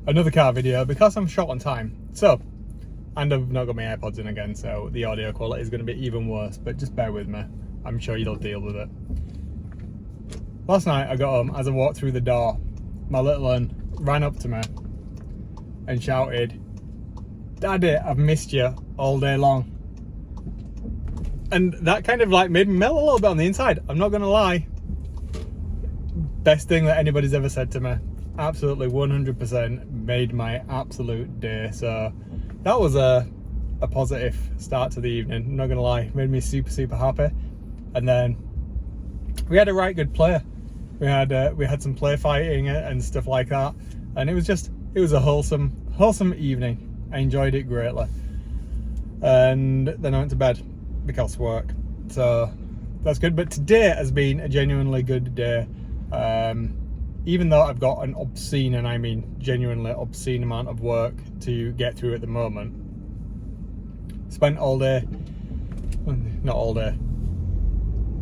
another car video because I'm short on time. So, and I've not got my AirPods in again, so the audio quality is going to be even worse, but just bear with me. I'm sure you'll deal with it. Last night I got home. As I walked through the door, my little one ran up to me and shouted, "Daddy, I've missed you all day long." And that kind of like made me melt a little bit on the inside. I'm not gonna lie. Best thing that anybody's ever said to me. Absolutely 100% made my absolute day. So that was a positive start to the evening. I'm not gonna lie, made me super happy. And then we had a right good play. We had some play fighting and stuff like that, and it was a wholesome evening. I enjoyed it greatly. And then I went to bed because of work, so that's good. But today has been a genuinely good day, even though I've got an obscene, and I mean genuinely obscene, amount of work to get through at the moment. Spent all day, well, not all day,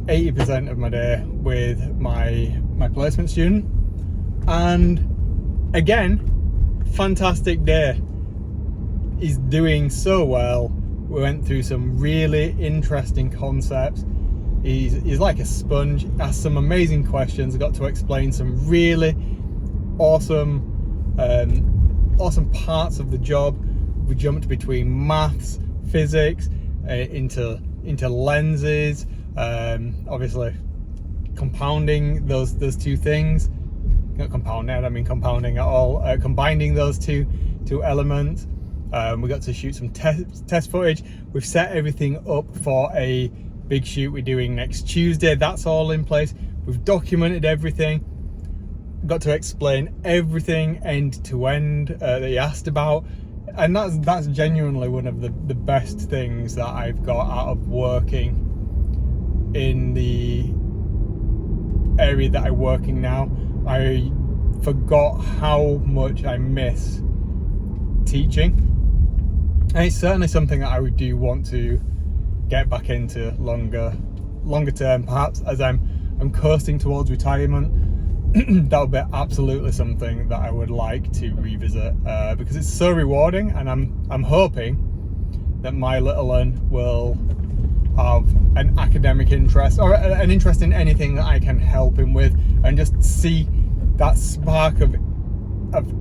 80% of my day with my placement student, and again, fantastic day. He's doing so well. We went through some really interesting concepts. He's like a sponge, asked some amazing questions, got to explain some really awesome parts of the job. We jumped between maths, physics, into lenses, obviously compounding those two things. Not compounding, I don't mean compounding at all. Combining those two elements. We got to shoot some test footage. We've set everything up for a big shoot we're doing next Tuesday. That's all in place. We've documented everything. Got to explain everything end to end that he asked about, and that's genuinely one of the best things that I've got out of working in the area that I'm working now. I forgot how much I miss teaching, and it's certainly something that I do want to get back into longer term, perhaps as I'm coasting towards retirement. That would be absolutely something that I would like to revisit, because it's so rewarding, and I'm hoping that my little one will have an academic interest, or an interest in anything that I can help him with, and just see that spark of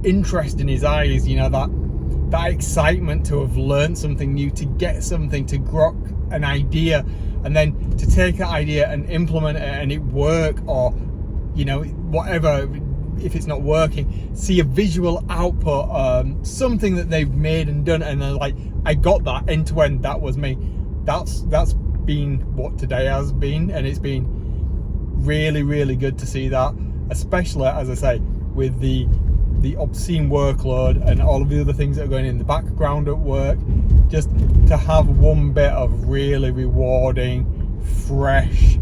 interest in his eyes, you know, that excitement to have learned something new, to get something, to grok an idea, and then to take that idea and implement it and it work, or, you know, whatever, if it's not working, see a visual output, something that they've made and done, and they're like, I got that end to end, that was me. That's been what today has been, and it's been really good to see that, especially, as I say, with the obscene workload and all of the other things that are going in the background at work. Just to have one bit of really rewarding, fresh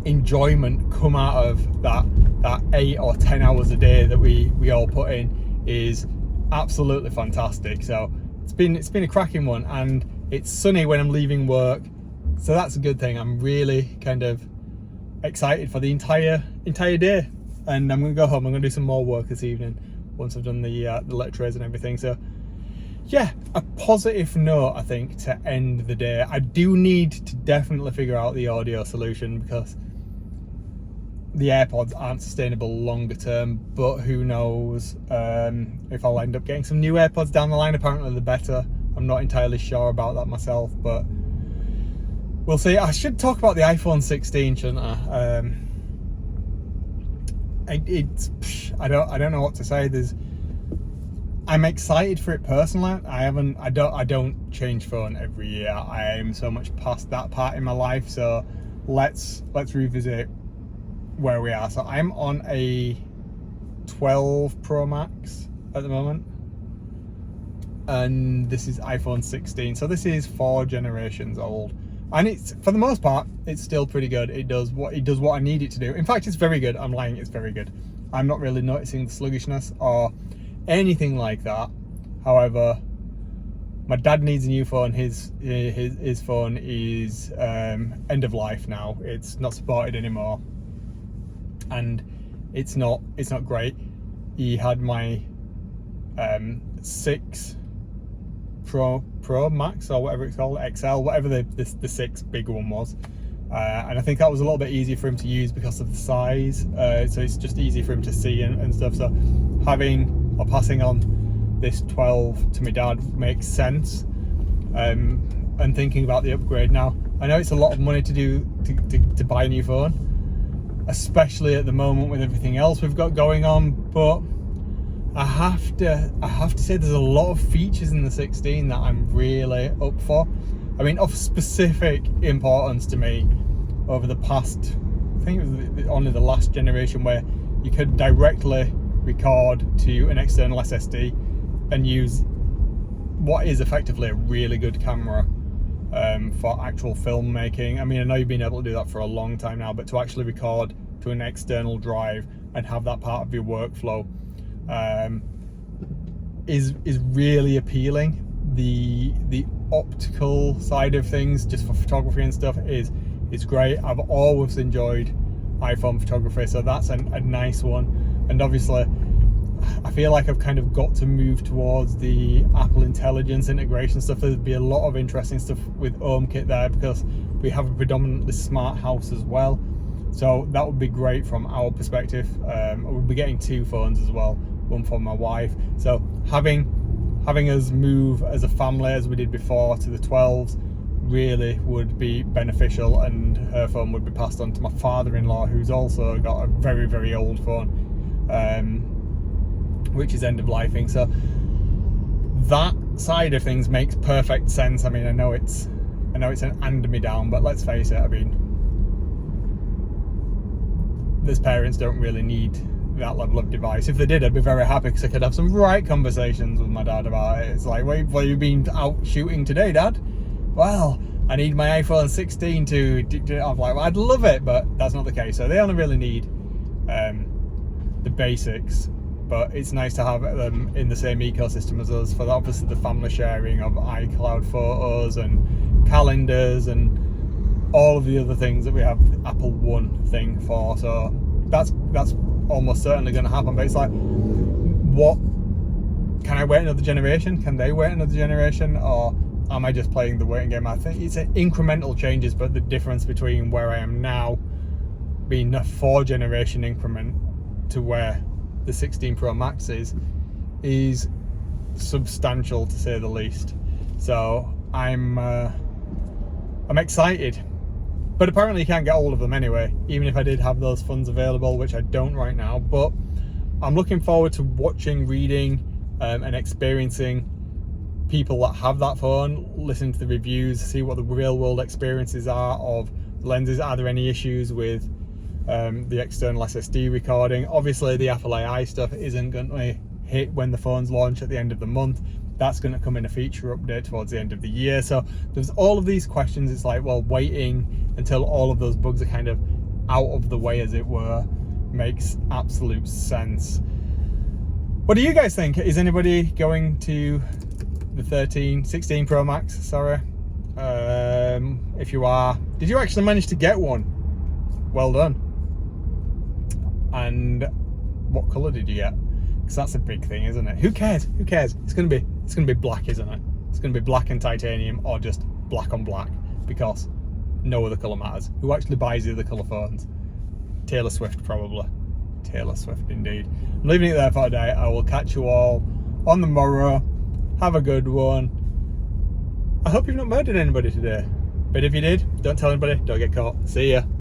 enjoyment come out of that 8 or 10 hours a day that we all put in is absolutely fantastic. So it's been a cracking one, and it's sunny when I'm leaving work, so that's a good thing. I'm really kind of excited for the entire day, and I'm gonna go home. I'm gonna do some more work this evening once I've done the lectures and everything. So yeah, a positive note, I think, to end the day. I do need to definitely figure out the audio solution, because the AirPods aren't sustainable longer term, but who knows if I'll end up getting some new AirPods down the line. Apparently they're better. I'm not entirely sure about that myself, but we'll see. I should talk about the iPhone 16, shouldn't I? I don't know what to say. I'm excited for it personally. I don't change phone every year. I am so much past that part in my life. So let's revisit where we are. So I'm on a 12 Pro Max at the moment, and this is iPhone 16. So this is 4 generations old, and it's, for the most part, it's still pretty good. It does what I need it to do. In fact, it's very good. I'm lying, it's very good. I'm not really noticing the sluggishness or anything like that. However, my dad needs a new phone. His phone is end of life now. It's not supported anymore, and it's not great. he had my 6 Pro Max or whatever it's called, XL, whatever the 6 big one was. And I think that was a little bit easier for him to use because of the size, so it's just easy for him to see and stuff. So having or passing on this 12 to my dad makes sense. And thinking about the upgrade now, I know it's a lot of money to buy a new phone, especially at the moment with everything else we've got going on, but I have to say there's a lot of features in the 16 that I'm really up for. I mean, of specific importance to me over the past, I think it was only the last generation, where you could directly record to an external SSD and use what is effectively a really good camera for actual filmmaking. I mean, I know you've been able to do that for a long time now, but to actually record to an external drive and have that part of your workflow is really appealing. The optical side of things, just for photography and stuff, is great. I've always enjoyed iPhone photography, so that's a nice one. And obviously I feel like I've kind of got to move towards the Apple Intelligence integration stuff. There'd be a lot of interesting stuff with HomeKit there, because we have a predominantly smart house as well, so that would be great from our perspective. We'll be getting 2 phones as well, one for my wife, so having us move as a family as we did before to the 12s really would be beneficial, and her phone would be passed on to my father-in-law, who's also got a very, very old phone, which is end of lifing. So that side of things makes perfect sense. I mean, I know it's an hand-me-down, but let's face it, I mean, these parents don't really need that level of device. If they did, I'd be very happy, because I could have some right conversations with my dad about it. It's like, wait, well, you've been out shooting today, Dad? Well, I need my iPhone 16 to I'm like, well, I'd love it, but that's not the case. So they only really need the basics, but it's nice to have them in the same ecosystem as us, for obviously the family sharing of iCloud photos and calendars and all of the other things that we have the Apple One thing for. So that's almost certainly going to happen. But it's like, what, can I wait another generation? Can they wait another generation? Or am I just playing the waiting game? I think it's incremental changes, but the difference between where I am now, being a 4-generation increment, to where the 16 Pro Max is substantial, to say the least. So I'm excited, but apparently you can't get hold of them anyway, even if I did have those funds available, which I don't right now. But I'm looking forward to watching, reading, and experiencing people that have that phone, listen to the reviews, see what the real world experiences are of the lenses. Are there any issues with the external SSD recording? Obviously the Apple AI stuff isn't going to hit when the phones launch at the end of the month. That's going to come in a feature update towards the end of the year. So there's all of these questions. It's like, well, waiting until all of those bugs are kind of out of the way, as it were, makes absolute sense. What do you guys think? Is anybody going to the 16 Pro Max, sorry? If you are, did you actually manage to get one? Well done. And what color did you get? Because that's a big thing, isn't it? Who cares? Who cares? It's gonna be black, isn't it? It's gonna be black and titanium, or just black on black, because no other color matters. Who actually buys the other color phones? Taylor Swift, probably. Taylor Swift, indeed. I'm leaving it there for today. I will catch you all on the morrow. Have a good one. I hope you've not murdered anybody today, but if you did, don't tell anybody, don't get caught. See ya.